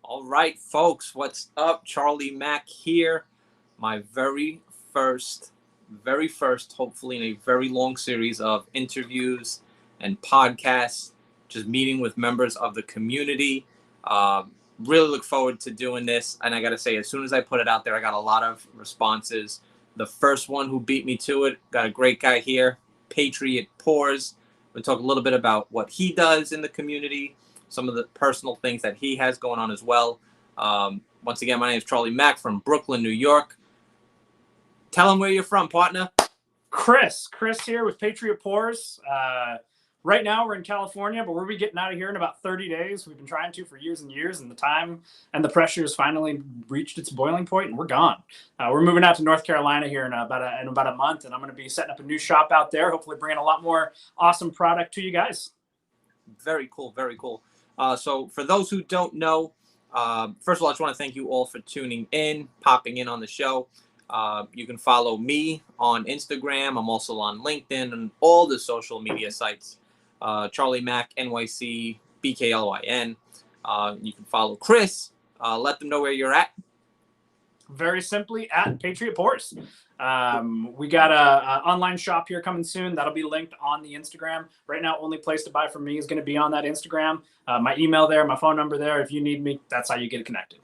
All right, folks, what's up? Charlie Mack here. My very first, hopefully in a very long series of interviews and podcasts, just meeting with members of the community. Really look forward to doing this. And I got to say, as soon as I put it out there, I got a lot of responses. The first one who beat me to it, got a great guy here, Patriot Pours. We'll talk a little bit about what he does in the community, some of the personal things that he has going on as well. Once again, my name is Charlie Mack from Brooklyn, New York. Tell him where you're from, partner. Chris here with Patriot Pours. Right now we're in California, but we'll be getting out of here in about 30 days. We've been trying to for years and years, and the time and the pressure has finally reached its boiling point, and we're gone. We're moving out to North Carolina here in about a month, and I'm going to be setting up a new shop out there, hopefully bringing a lot more awesome product to you guys. Very cool, very cool. So for those who don't know, first of all, I just want to thank you all for tuning in, popping in on the show. You can follow me on Instagram. I'm also on LinkedIn and all the social media sites. Charlie Mack, NYC, BKLYN. You can follow Chris. Let them know where you're at. Very simply at Patriot Pours. We got a online shop here coming soon. That'll be linked on the Instagram. Right now, only place to buy from me is going to be on that Instagram. My email there, my phone number there. If you need me, that's how you get connected.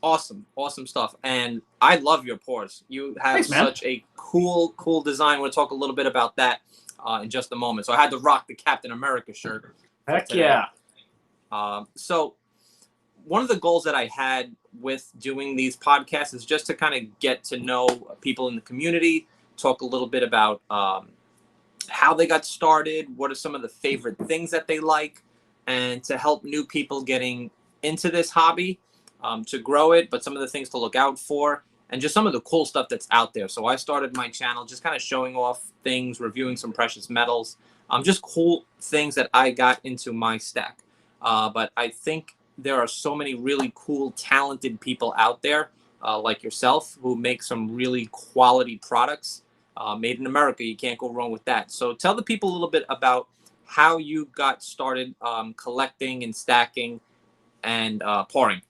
Awesome stuff. And I love your pours. You have such a cool design. We'll talk a little bit about that in just a moment. So I had to rock the Captain America shirt. Heck yeah. So one of the goals that I had with doing these podcasts is just to kind of get to know people in the community, talk a little bit about how they got started, what are some of the favorite things that they like, and to help new people getting into this hobby, to grow it, but some of the things to look out for, and just some of the cool stuff that's out there. So I started my channel just kind of showing off things, reviewing some precious metals, just cool things that I got into my stack. But I think there are so many really cool, talented people out there like yourself who make some really quality products made in America. You can't go wrong with that. So tell the people a little bit about how you got started collecting and stacking and pouring.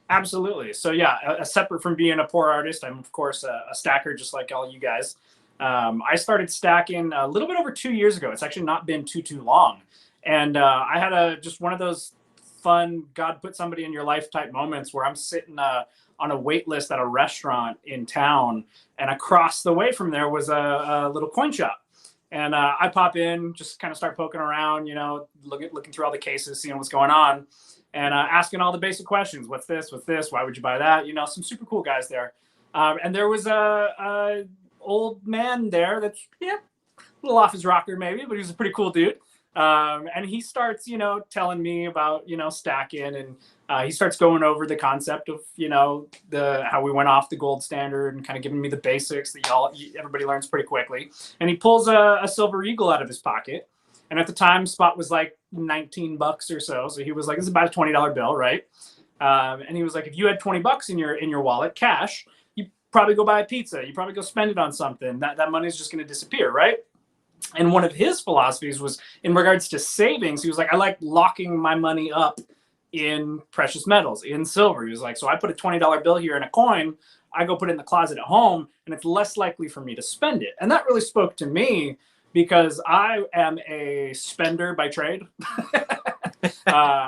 Absolutely. So yeah, separate from being a pour artist, I'm of course a stacker just like all you guys. I started stacking a little bit over 2 years ago. It's actually not been too long. And I had just one of those fun, God put somebody in your life type moments where I'm sitting on a wait list at a restaurant in town, and across the way from there was a little coin shop. And I pop in, just kind of start poking around, looking through all the cases, seeing what's going on, and asking all the basic questions. What's this? What's this? Why would you buy that? Some super cool guys there. And there was a old man there that's, a little off his rocker maybe, but he was a pretty cool dude. And he starts, telling me about, stacking, and he starts going over the concept of, how we went off the gold standard and kind of giving me the basics that everybody learns pretty quickly. And he pulls a silver eagle out of his pocket. And at the time, spot was like $19 or so. So he was like, "This is about a $20 bill, right?" And he was like, "If you had $20 in your wallet, cash, you probably go buy a pizza. You probably go spend it on something. That money is just going to disappear, right?" And one of his philosophies was in regards to savings. He was like, "I like locking my money up in precious metals, in silver." He was like, "So I put a $20 bill here in a coin. I go put it in the closet at home, and it's less likely for me to spend it." And that really spoke to me, because I am a spender by trade.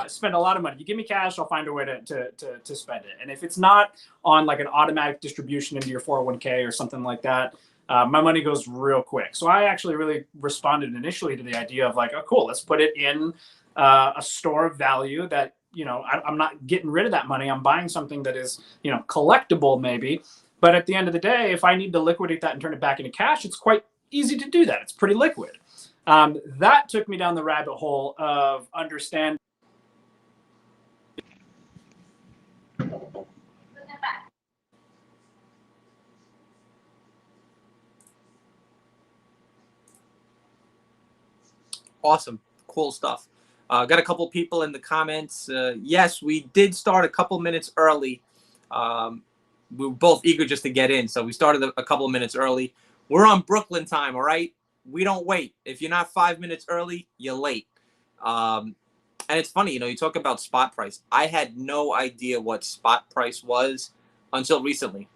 Spend a lot of money. You give me cash, I'll find a way to spend it. And if it's not on like an automatic distribution into your 401k or something like that, my money goes real quick. So I actually really responded initially to the idea of like, oh, cool, let's put it in a store of value that, I'm not getting rid of that money. I'm buying something that is, collectible maybe. But at the end of the day, if I need to liquidate that and turn it back into cash, it's quite easy to do that. It's pretty liquid. That took me down the rabbit hole of understanding. Awesome. Cool stuff. Got a couple people in the comments. Yes, we did start a couple minutes early. We were both eager just to get in, so we started a couple of minutes early. We're on Brooklyn time, all right? We don't wait. If you're not 5 minutes early, you're late. And it's funny, you talk about spot price. I had no idea what spot price was until recently.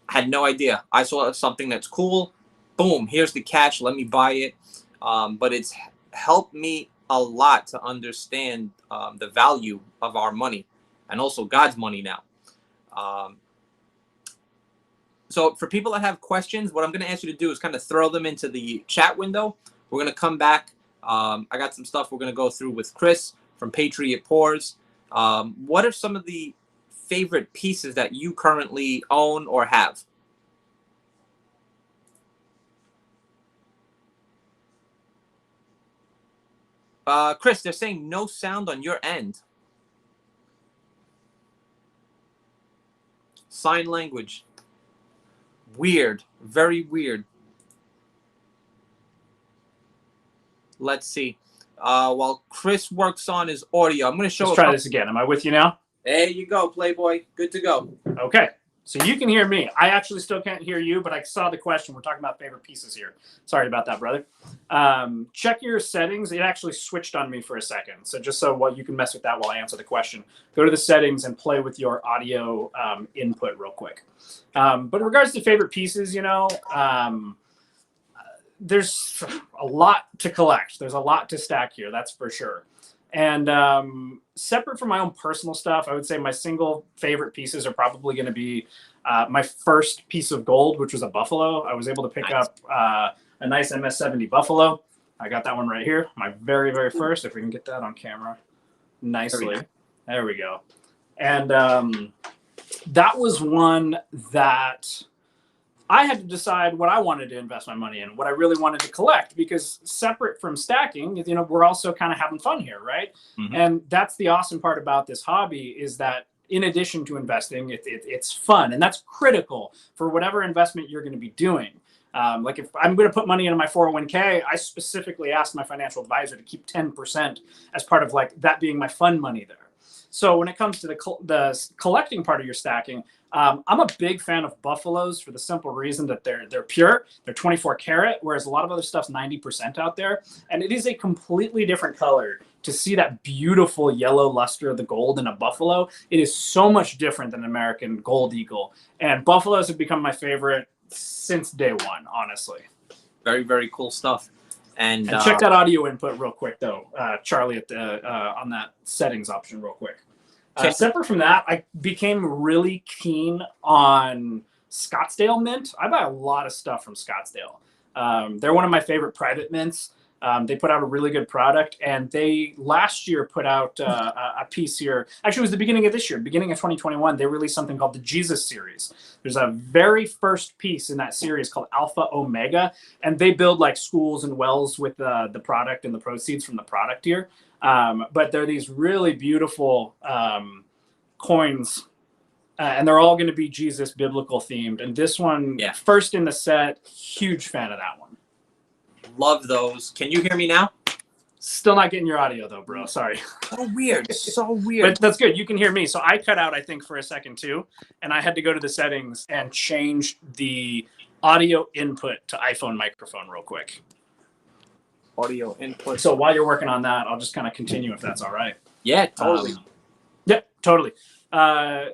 I had no idea. I saw something that's cool. Boom, here's the cash. Let me buy it. But it's helped me a lot to understand the value of our money and also God's money now. So for people that have questions, what I'm going to ask you to do is kind of throw them into the chat window. We're going to come back. I got some stuff we're going to go through with Chris from Patriot Pours. What are some of the favorite pieces that you currently own or have? Chris, they're saying no sound on your end. Sign language. Weird. Very weird. Let's see. While Chris works on his audio, I'm going to show. Let's try this again. Am I with you now? There you go, Playboy. Good to go. Okay. So you can hear me. I actually still can't hear you, but I saw the question. We're talking about favorite pieces here. Sorry about that, brother. Check your settings. It actually switched on me for a second. So just so you can mess with that while I answer the question, go to the settings and play with your audio input real quick. But in regards to favorite pieces, there's a lot to collect. There's a lot to stack here. That's for sure. And separate from my own personal stuff, I would say my single favorite pieces are probably going to be my first piece of gold, which was a Buffalo. I was able to pick up a nice MS-70 Buffalo. I got that one right here. My very, very first, if we can get that on camera nicely. There we go. And that was one that I had to decide what I wanted to invest my money in, what I really wanted to collect, because separate from stacking, we're also kind of having fun here, right? Mm-hmm. And that's the awesome part about this hobby is that in addition to investing, it's fun, and that's critical for whatever investment you're going to be doing. Like if I'm going to put money into my 401k, I specifically asked my financial advisor to keep 10% as part of like that being my fun money there. So when it comes to the collecting part of your stacking, I'm a big fan of Buffaloes for the simple reason that they're pure, they're 24 karat, whereas a lot of other stuff's 90% out there. And it is a completely different color. To see that beautiful yellow luster of the gold in a Buffalo, it is so much different than an American Gold Eagle. And Buffaloes have become my favorite since day one, honestly. Very, very cool stuff. And check that audio input real quick, though, Charlie, at the on that settings option real quick. Separate from that, I became really keen on Scottsdale Mint. I buy a lot of stuff from Scottsdale. They're one of my favorite private mints. They put out a really good product, and they last year put out a piece here. Actually, it was the beginning of this year, beginning of 2021. They released something called the Jesus series. There's a very first piece in that series called Alpha Omega, and they build like schools and wells with the product and the proceeds from the product here. But they're these really beautiful coins, and they're all going to be Jesus biblical themed. And this one, first in the set, huge fan of that one. Love those. Can you hear me now? Still not getting your audio though, bro. Sorry. So weird. So weird. But that's good. You can hear me. So I cut out, I think, for a second too. And I had to go to the settings and change the audio input to iPhone microphone real quick. Audio input. So while you're working on that, I'll just kind of continue if that's all right. Yeah, totally. Totally.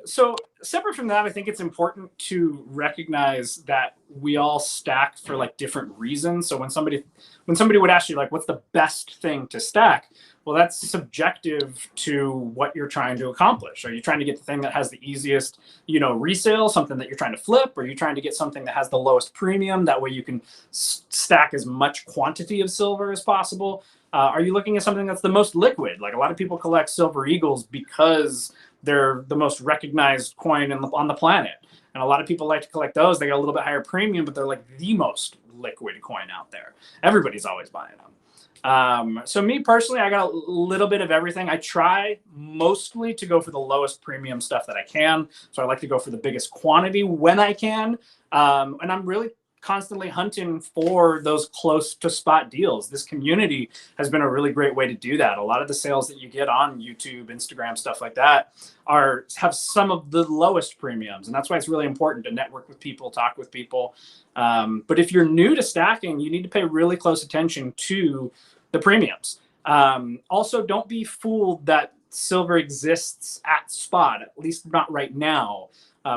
So separate from that, I think it's important to recognize that we all stack for like different reasons. So when somebody would ask you like, what's the best thing to stack? Well, that's subjective to what you're trying to accomplish. Are you trying to get the thing that has the easiest, resale, something that you're trying to flip? Or are you trying to get something that has the lowest premium? That way you can stack as much quantity of silver as possible. Are you looking at something that's the most liquid? Like a lot of people collect silver eagles because they're the most recognized coin on the planet. And a lot of people like to collect those. They got a little bit higher premium, but they're like the most liquid coin out there. Everybody's always buying them. So me personally, I got a little bit of everything. I try mostly to go for the lowest premium stuff that I can. So I like to go for the biggest quantity when I can. And I'm really constantly hunting for those close to spot deals. This community has been a really great way to do that. A lot of the sales that you get on YouTube, Instagram, stuff like that have some of the lowest premiums. And that's why it's really important to network with people, talk with people. But if you're new to stacking, you need to pay really close attention to the premiums. Also, don't be fooled that silver exists at spot, at least not right now.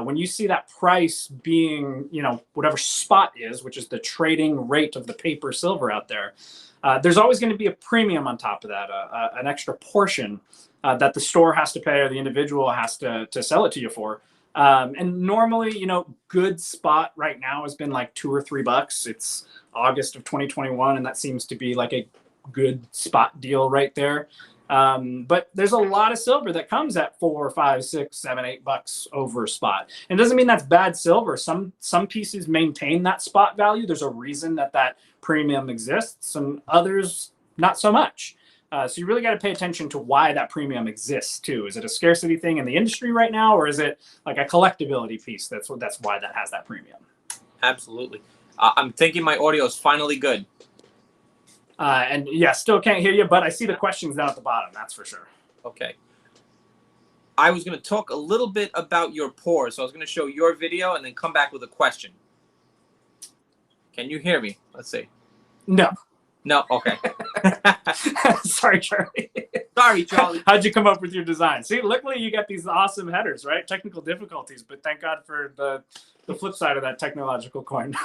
When you see that price being, whatever spot is, which is the trading rate of the paper silver out there, there's always going to be a premium on top of that, an extra portion that the store has to pay or the individual has to sell it to you for. And normally, good spot right now has been like $2 or $3. It's August of 2021, and that seems to be like a good spot deal right there. But there's a lot of silver that comes at $4, $5, $6, $7, $8 over spot. And it doesn't mean that's bad silver. Some pieces maintain that spot value. There's a reason that premium exists, and others not so much. So you really got to pay attention to why that premium exists too. Is it a scarcity thing in the industry right now, or is it like a collectability piece? That's why that has that premium. Absolutely. I'm thinking my audio is finally good. And yeah, still can't hear you, but I see the questions down at the bottom. That's for sure. Okay. I was going to talk a little bit about your pores. So I was going to show your video and then come back with a question. Can you hear me? Let's see. No. No. Okay. Sorry, Charlie. Sorry, Charlie. How'd you come up with your design? See, luckily you got these awesome headers, right? Technical difficulties, but thank God for the flip side of that technological coin.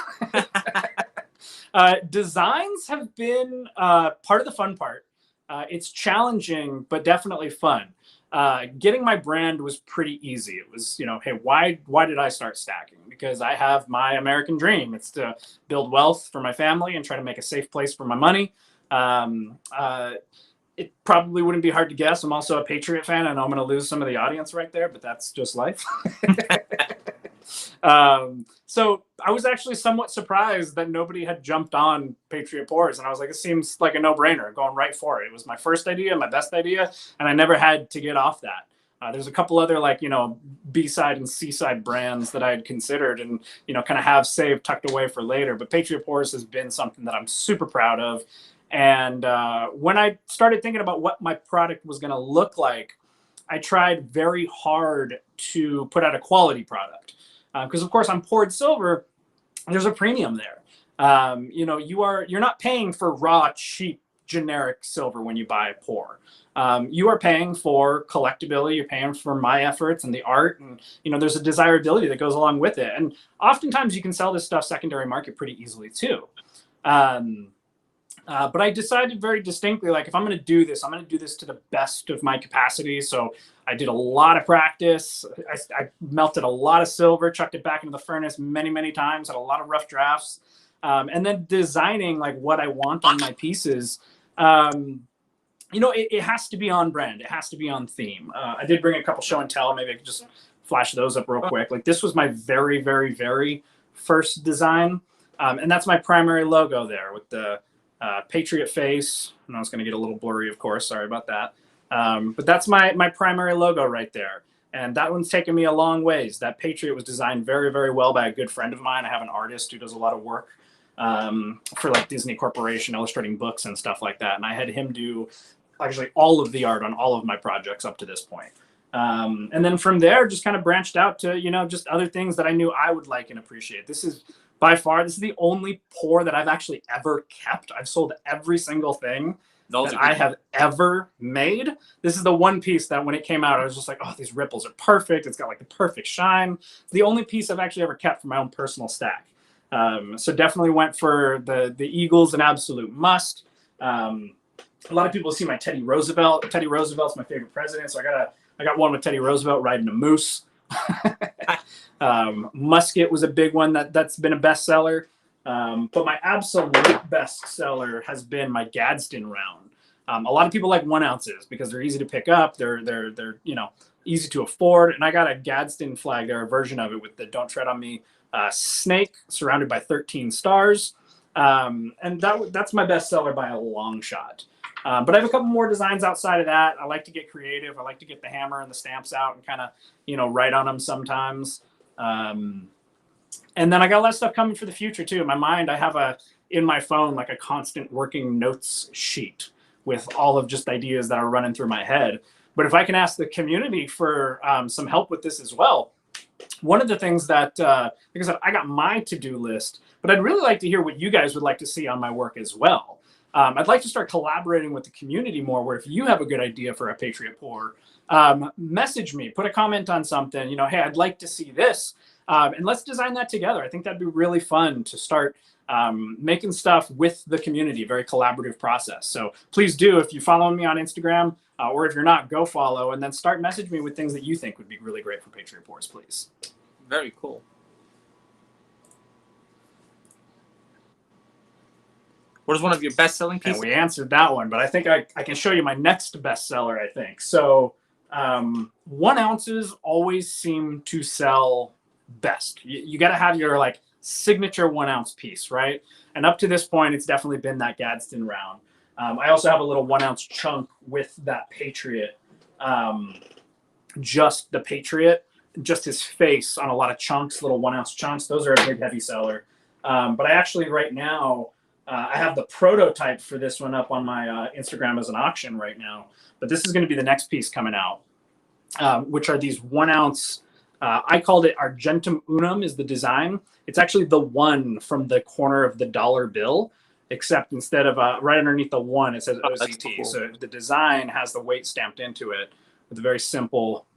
Designs have been part of the fun part. It's challenging, but definitely fun. Getting my brand was pretty easy. It was, hey, why did I start stacking? Because I have my American dream. It's to build wealth for my family and try to make a safe place for my money. It probably wouldn't be hard to guess. I'm also a Patriot fan. I know I'm going to lose some of the audience right there, but that's just life. So I was actually somewhat surprised that nobody had jumped on Patriot pores. And I was like, it seems like a no-brainer, going right for it. It was my first idea, my best idea, and I never had to get off that. There's a couple other B-side and C-side brands that I had considered and, kind of have saved tucked away for later. But Patriot pores has been something that I'm super proud of. And when I started thinking about what my product was going to look like, I tried very hard to put out a quality product. Because of course on poured silver, there's a premium there. You're not paying for raw, cheap, generic silver when you buy a pour. You are paying for collectability. You're paying for my efforts and the art, and there's a desirability that goes along with it. And oftentimes you can sell this stuff secondary market pretty easily too. But I decided very distinctly, like, if I'm going to do this, I'm going to do this to the best of my capacity. So I did a lot of practice. I melted a lot of silver, chucked it back into the furnace many, many times, had a lot of rough drafts. And then designing like what I want on my pieces. It has to be on brand. It has to be on theme. I did bring a couple show and tell. Maybe I could just flash those up real quick. Like, this was my very, very, very first design. And that's my primary logo there with the Patriot face. And I was going to get a little blurry, of course. Sorry about that. But that's my primary logo right there. And that one's taken me a long ways. That Patriot was designed very, very well by a good friend of mine. I have an artist who does a lot of work for like Disney Corporation, illustrating books and stuff like that. And I had him do actually all of the art on all of my projects up to this point. And then from there, just kind of branched out to, just other things that I knew I would like and appreciate. This is the only pour that I've actually ever kept. I've sold every single thing that I have ever made. This is the one piece that when it came out, I was just like, oh, these ripples are perfect. It's got like the perfect shine. It's the only piece I've actually ever kept for my own personal stack. So definitely went for the Eagles, an absolute must. A lot of people see my Teddy Roosevelt. Teddy Roosevelt's my favorite president. So I got one with Teddy Roosevelt riding a moose. Musket was a big one that's been a bestseller. But my absolute bestseller has been my Gadsden round. A lot of people like 1 ounces because they're easy to pick up. They're easy to afford. And I got a Gadsden flag there, a version of it with the "Don't Tread on Me" snake surrounded by 13 stars. And that's my bestseller by a long shot. But I have a couple more designs outside of that. I like to get creative. I like to get the hammer and the stamps out and kind of, write on them sometimes. And then I got a lot of stuff coming for the future too. In my mind, I have in my phone, like a constant working notes sheet with all of just ideas that are running through my head. But if I can ask the community for some help with this as well, one of the things that, like I said, I got my to-do list, but I'd really like to hear what you guys would like to see on my work as well. I'd like to start collaborating with the community more, where if you have a good idea for a Patriot pour, message me, put a comment on something, hey, I'd like to see this. And let's design that together. I think that'd be really fun to start making stuff with the community, very collaborative process. So please do, if you follow me on Instagram, or if you're not, go follow, and then start messaging me with things that you think would be really great for Patriot Pours, please. Very cool. What is one of your best-selling pieces? And we answered that one, but I think I can show you my next bestseller, I think. So 1 ounces always seem to sell best. You got to have your like signature 1 ounce piece, right? And up to this point, it's definitely been that Gadsden round. I also have a little 1 ounce chunk with that Patriot, just the Patriot, just his face on a lot of chunks, little 1 ounce chunks. Those are a big heavy seller. But I actually right now, I have the prototype for this one up on my Instagram as an auction right now. But this is going to be the next piece coming out, which are these 1 ounce. I called it Argentum Unum is the design. It's actually the 1 from the corner of the dollar bill, except instead of right underneath the 1, it says OCT. Cool. So the design has the weight stamped into it with a very simple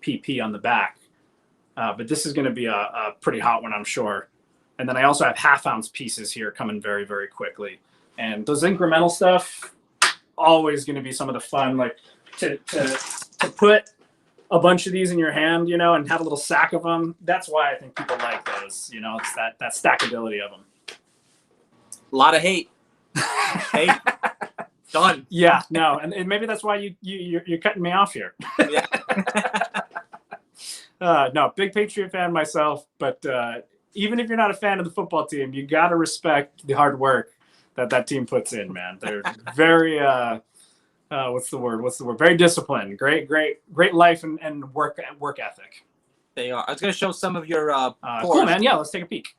PP on the back. But this is going to be a pretty hot one, I'm sure. And then I also have 1/2 ounce pieces here coming very, very quickly. And those incremental stuff, always going to be some of the fun, like to put a bunch of these in your hand, and have a little sack of them. That's why I think people like those, it's that stackability of them. A lot of hate. Hate. Done. Yeah, no. And maybe that's why you're cutting me off here. Yeah. No, big Patriot fan myself, but even if you're not a fan of the football team, you got to respect the hard work that team puts in, man. They're very, what's the word? Very disciplined. Great life and work ethic. They are. I was going to show some of your cool, man. Yeah, let's take a peek.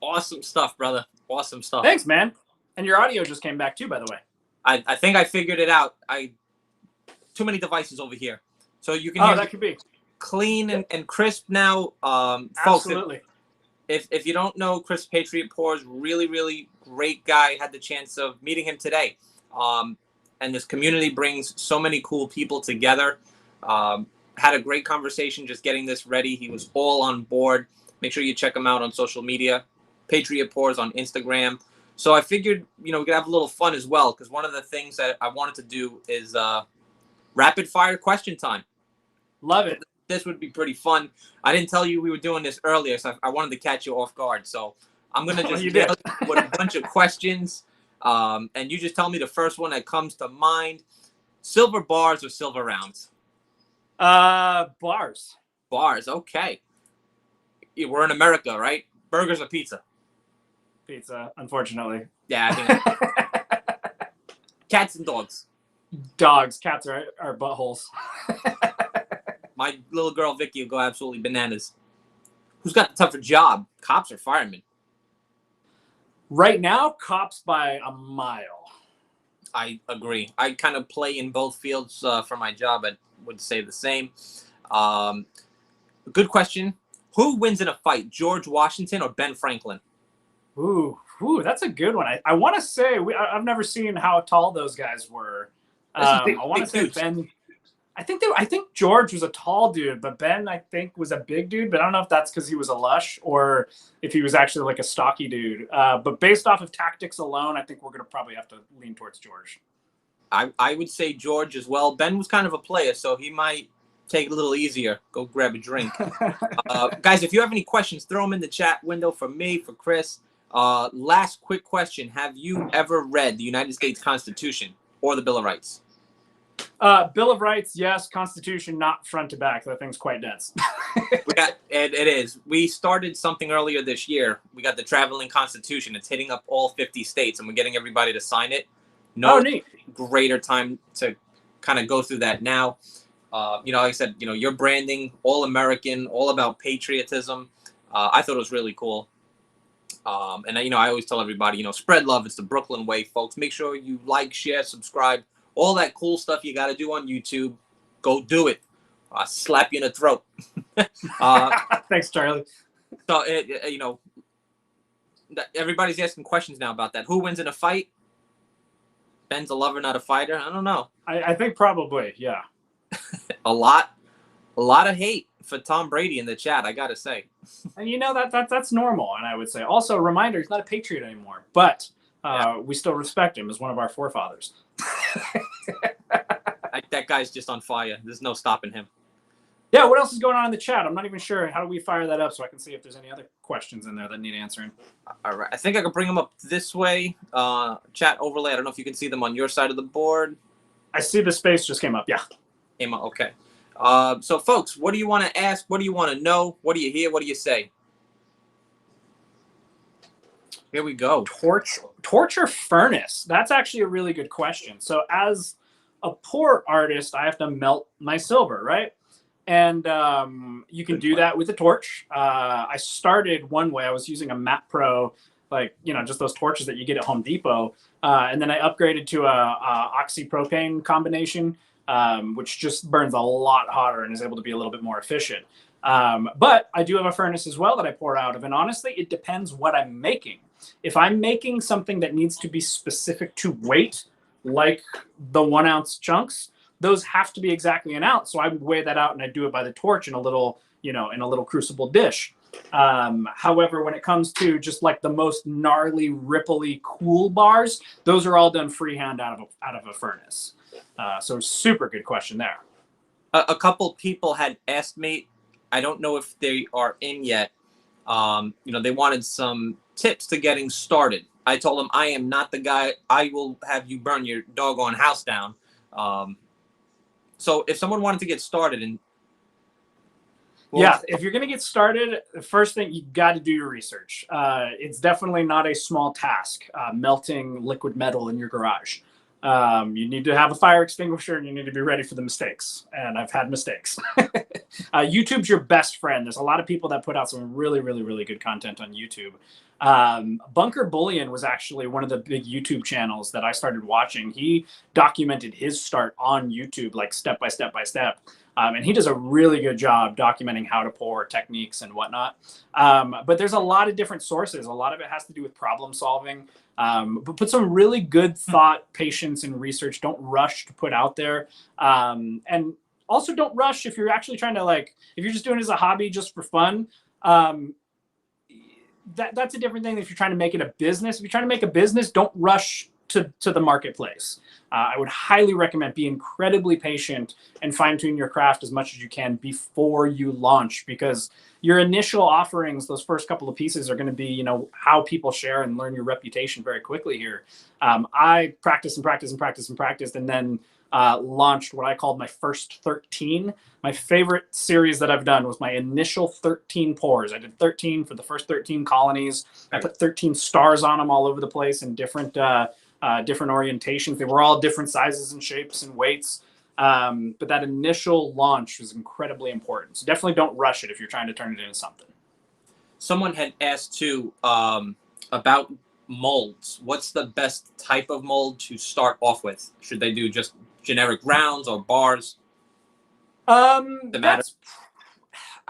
Awesome stuff, brother. Awesome stuff. Thanks, man. And your audio just came back too, by the way. I think I figured it out. Too many devices over here, so you can. Oh, that could be clean and crisp now. Absolutely. Folks, if you don't know Chris Patriot Pours, really great guy. Had the chance of meeting him today. And this community brings so many cool people together. Had a great conversation just getting this ready. He was all on board. Make sure you check him out on social media. Patriot Pours on Instagram. So I figured, we could have a little fun as well, because one of the things that I wanted to do is rapid fire question time. Love it. This would be pretty fun. I didn't tell you we were doing this earlier, so I wanted to catch you off guard. So I'm going to just get with a bunch of questions, and you just tell me the first one that comes to mind. Silver bars or silver rounds? Bars. Bars, okay. We're in America, right? Burgers or pizza? Pizza, unfortunately. Yeah, I think. Cats and dogs? Dogs. Cats are buttholes. My little girl, Vicky, will go absolutely bananas. Who's got the tougher job, cops or firemen? Right now, cops by a mile. I agree. I kind of play in both fields for my job. I would say the same. Good question. Who wins in a fight, George Washington or Ben Franklin? Ooh, that's a good one. I want to say I've never seen how tall those guys were. I want to say Ben. I think George was a tall dude, but Ben I think was a big dude. But I don't know if that's because he was a lush or if he was actually like a stocky dude. But based off of tactics alone, I think we're gonna probably have to lean towards George. I would say George as well. Ben was kind of a player, so he might take it a little easier. Go grab a drink. Guys, if you have any questions, throw them in the chat window for me, for Chris. Last quick question. Have you ever read the United States Constitution or the Bill of Rights? Bill of Rights, yes. Constitution, not front to back. That thing's quite dense. It is. We started something earlier this year. We got the Traveling Constitution. It's hitting up all 50 states, and we're getting everybody to sign it. No neat. Greater time to kind of go through that now. Like I said, your branding, all American, all about patriotism. I thought it was really cool. And I always tell everybody, spread love. It's the Brooklyn way, folks. Make sure you like, share, subscribe, all that cool stuff you got to do on YouTube. Go do it. Slap you in the throat. Thanks, Charlie. So, everybody's asking questions now about that. Who wins in a fight? Ben's a lover, not a fighter. I don't know. I think probably, yeah. A lot of hate for Tom Brady in the chat, I gotta say. And that's normal. And I would say also a reminder, he's not a Patriot anymore, but we still respect him as one of our forefathers. That guy's just on fire. There's no stopping him. Yeah, what else is going on in the chat? I'm not even sure. How do we fire that up so I can see if there's any other questions in there that need answering? All right. I think I could bring them up this way. Chat overlay. I don't know if you can see them on your side of the board. I see the space just came up. Yeah. Came up. Okay. So, folks, what do you want to ask? What do you want to know? What do you hear? What do you say? Here we go. Torch or furnace? That's actually a really good question. So as a pour artist, I have to melt my silver, right? And you can do that with a torch. I started one way. I was using a Map Pro, just those torches that you get at Home Depot. And then I upgraded to a oxypropane combination, which just burns a lot hotter and is able to be a little bit more efficient. But I do have a furnace as well that I pour out of. And honestly, it depends what I'm making. If I'm making something that needs to be specific to weight, like the 1 ounce chunks, those have to be exactly an ounce. So I would weigh that out and I do it by the torch in a little crucible dish. However, when it comes to just like the most gnarly, ripply, cool bars, those are all done freehand out of a furnace. So super good question there. A couple people had asked me, I don't know if they are in yet. They wanted some tips to getting started. I told them I am not the guy. I will have you burn your doggone house down. So if someone wanted to get started if you're going to get started, the first thing, you got to do your research. It's definitely not a small task, melting liquid metal in your garage. You need to have a fire extinguisher and you need to be ready for the mistakes. And I've had mistakes. YouTube's your best friend. There's a lot of people that put out some really, really, really good content on YouTube. Bunker Bullion was actually one of the big YouTube channels that I started watching. He documented his start on YouTube, like step by step by step. And he does a really good job documenting how to pour, techniques and whatnot. But there's a lot of different sources. A lot of it has to do with problem solving. But put some really good thought, patience, and research. Don't rush to put out there. And also don't rush if you're actually trying to if you're just doing it as a hobby, just for fun. That's a different thing. If you're trying to make it a business, if you're trying to make a business, don't rush to the marketplace. I would highly recommend be incredibly patient and fine tune your craft as much as you can before you launch, because your initial offerings, those first couple of pieces are going to be, how people share and learn your reputation very quickly here. I practiced and then launched what I called my first 13. My favorite series that I've done was my initial 13 pours. I did 13 for the first 13 colonies. I put 13 stars on them all over the place in different orientations. They were all different sizes and shapes and weights. But that initial launch was incredibly important. So definitely don't rush it if you're trying to turn it into something. Someone had asked too about molds. What's the best type of mold to start off with? Should they do just generic rounds or bars? I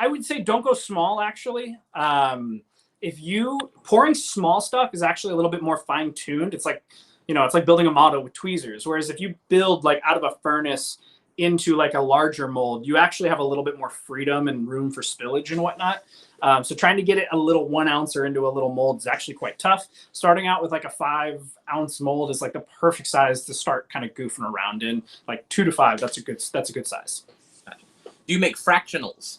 would say don't go small, actually. Pouring small stuff is actually a little bit more fine-tuned. It's like building a model with tweezers. Whereas if you build out of a furnace into like a larger mold, you actually have a little bit more freedom and room for spillage and whatnot. So trying to get it a little 1 ouncer into a little mold is actually quite tough. Starting out with like a 5-ounce mold is like the perfect size to start kind of goofing around in. Like 2 to 5, that's a good size. Do you make fractionals?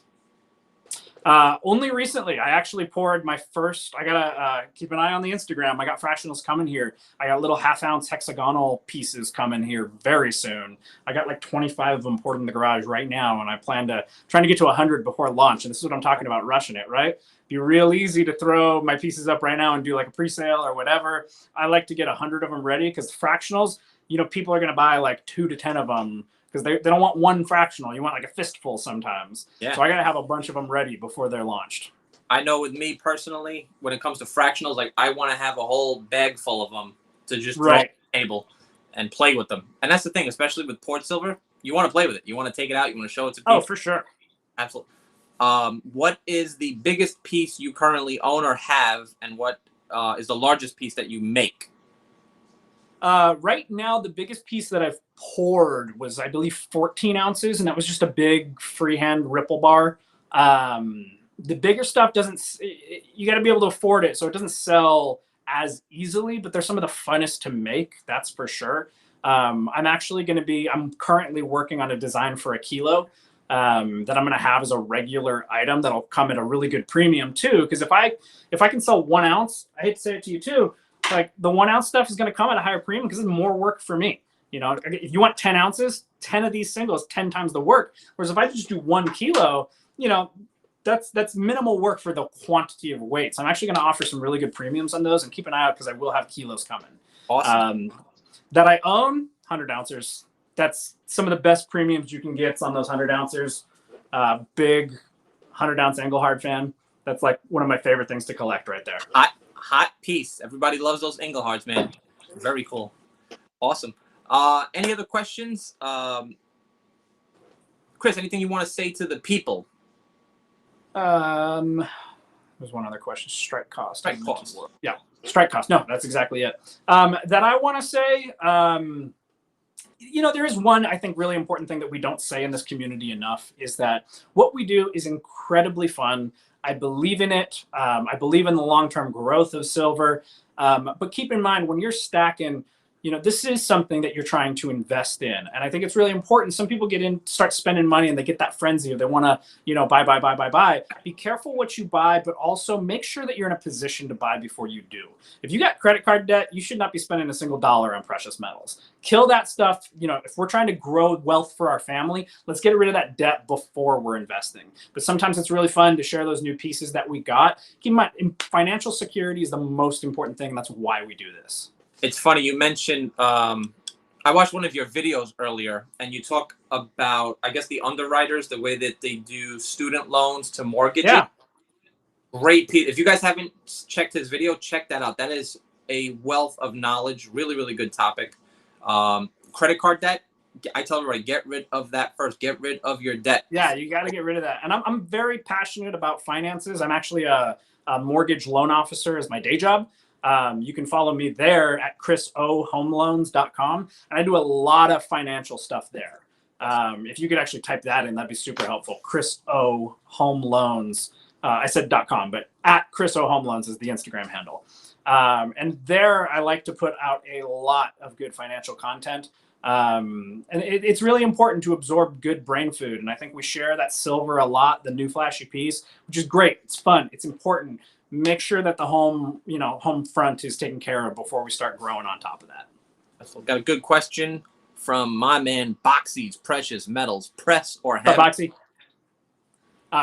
Only recently. I actually poured my first. I gotta keep an eye on the Instagram. I got fractionals coming here. I got little 1/2-ounce hexagonal pieces coming here very soon. I got like 25 of them poured in the garage right now, and I plan to trying to get to 100 before launch. And this is what I'm talking about, rushing it, right? Be real easy to throw my pieces up right now and do like a pre-sale or whatever. I like to get 100 of them ready because fractionals, people are gonna buy like 2 to 10 of them. Because they don't want one fractional. You want like a fistful sometimes. Yeah. So I got to have a bunch of them ready before they're launched. I know with me personally, when it comes to fractionals, like I want to have a whole bag full of them to just throw on the table and play with them. And that's the thing, especially with poured silver, you want to play with it. You want to take it out. You want to show it to people. Oh, for sure. Absolutely. What is the biggest piece you currently own or have, and what is the largest piece that you make? Right now, the biggest piece that I've poured was, I believe, 14 ounces, and that was just a big freehand ripple bar. The bigger stuff you got to be able to afford it, so it doesn't sell as easily, but they're some of the funnest to make, that's for sure. I'm currently working on a design for a kilo that I'm going to have as a regular item that'll come at a really good premium too, because if I can sell 1 ounce, I hate to say it to you too, like the 1 ounce stuff is going to come at a higher premium because it's more work for me. If you want 10 ounces, 10 of these singles, 10 times the work. Whereas if I just do 1 kilo, that's minimal work for the quantity of weight. So I'm actually going to offer some really good premiums on those, and keep an eye out because I will have kilos coming. Awesome. That I own 100 ounces. That's some of the best premiums you can get on those 100 ounces. Big 100-ounce Engelhard fan. That's like one of my favorite things to collect right there. Hot piece. Everybody loves those Engelhards, man. Very cool. Awesome. Any other questions? Chris, anything you want to say to the people? There's one other question. Strike cost. Strike cost. Yeah. Strike cost. No, that's exactly it. That I want to say, there is one, I think, really important thing that we don't say in this community enough is that what we do is incredibly fun. I believe in it. I believe in the long-term growth of silver. But keep in mind, when you're stacking, this is something that you're trying to invest in. And I think it's really important. Some people start spending money and they get that frenzy of they want to, buy. Be careful what you buy, but also make sure that you're in a position to buy before you do. If you got credit card debt, you should not be spending a single dollar on precious metals. Kill that stuff. If we're trying to grow wealth for our family, let's get rid of that debt before we're investing. But sometimes it's really fun to share those new pieces that we got. Keep in mind, financial security is the most important thing. And that's why we do this. It's funny you mentioned. I watched one of your videos earlier, and you talk about, I guess, the underwriters, the way that they do student loans to mortgages. Yeah. Great piece. If you guys haven't checked his video, check that out. That is a wealth of knowledge. Really, really good topic. Credit card debt. I tell everybody, get rid of that first. Get rid of your debt. Yeah, you got to get rid of that. And I'm very passionate about finances. I'm actually a mortgage loan officer as my day job. You can follow me there at chrisohomeloans.com. And I do a lot of financial stuff there. If you could actually type that in, that'd be super helpful. Chris O Home Loans. I said .com, but at Chris O Home Loans is the Instagram handle. And there I like to put out a lot of good financial content. And it's really important to absorb good brain food. And I think we share that silver a lot, the new flashy piece, which is great. It's fun. It's important. Make sure that the home front is taken care of before we start growing on top of that. Got a good question from my man, Boxy's Precious Metals. Press or hammer? Boxy.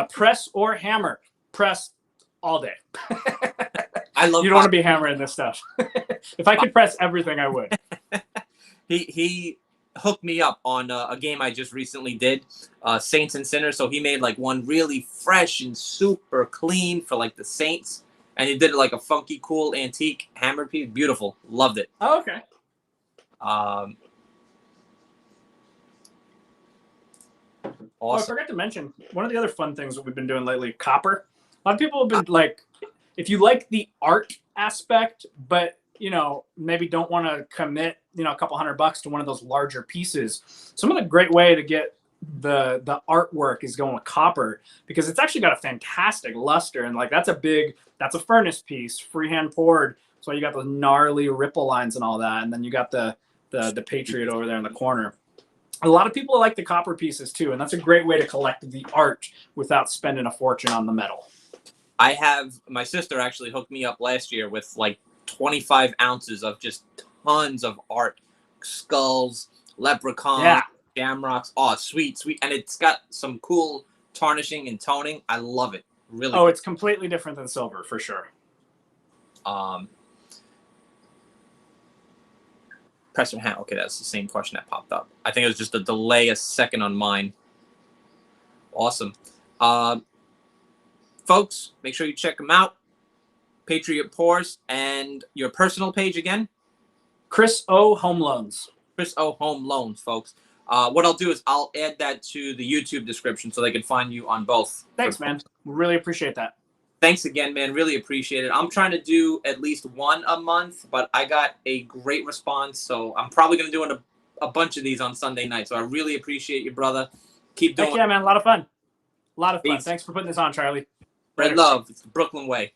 Press or hammer? Press all day. I love. You don't want to be hammering this stuff. If I could press everything, I would. He hooked me up on a game I just recently did, Saints and Sinners. So he made like one really fresh and super clean for like the Saints, and he did like a funky, cool antique hammer piece. Beautiful, loved it. Oh, okay. Awesome. Oh, I forgot to mention one of the other fun things that we've been doing lately. Copper. A lot of people have been like, if you like the art aspect, but maybe don't want to commit, a couple $100 to one of those larger pieces, some of the great way to get the artwork is going with copper, because it's actually got a fantastic luster. And like, that's a furnace piece, freehand poured. So you got those gnarly ripple lines and all that. And then you got the Patriot over there in the corner. A lot of people like the copper pieces too. And that's a great way to collect the art without spending a fortune on the metal. My sister actually hooked me up last year with like 25 ounces of just tons of art, skulls, leprechauns, shamrocks. Oh, sweet. And it's got some cool tarnishing and toning. I love it. Really. Oh, it's completely different than silver for sure. Preston Hand. Okay, that's the same question that popped up. I think it was just a delay a second on mine. Awesome. Folks, make sure you check them out. Patriot Pours, and your personal page again? Chris O Home Loans. Chris O Home Loans, folks. What I'll do is I'll add that to the YouTube description so they can find you on both. Thanks, man. Really appreciate that. Thanks again, man. Really appreciate it. I'm trying to do at least one a month, but I got a great response, so I'm probably going to do a bunch of these on Sunday night. So I really appreciate you, brother. Keep doing it. Yeah, man. A lot of fun. A lot of fun. Peace. Thanks for putting this on, Charlie. Red love. It's the Brooklyn way.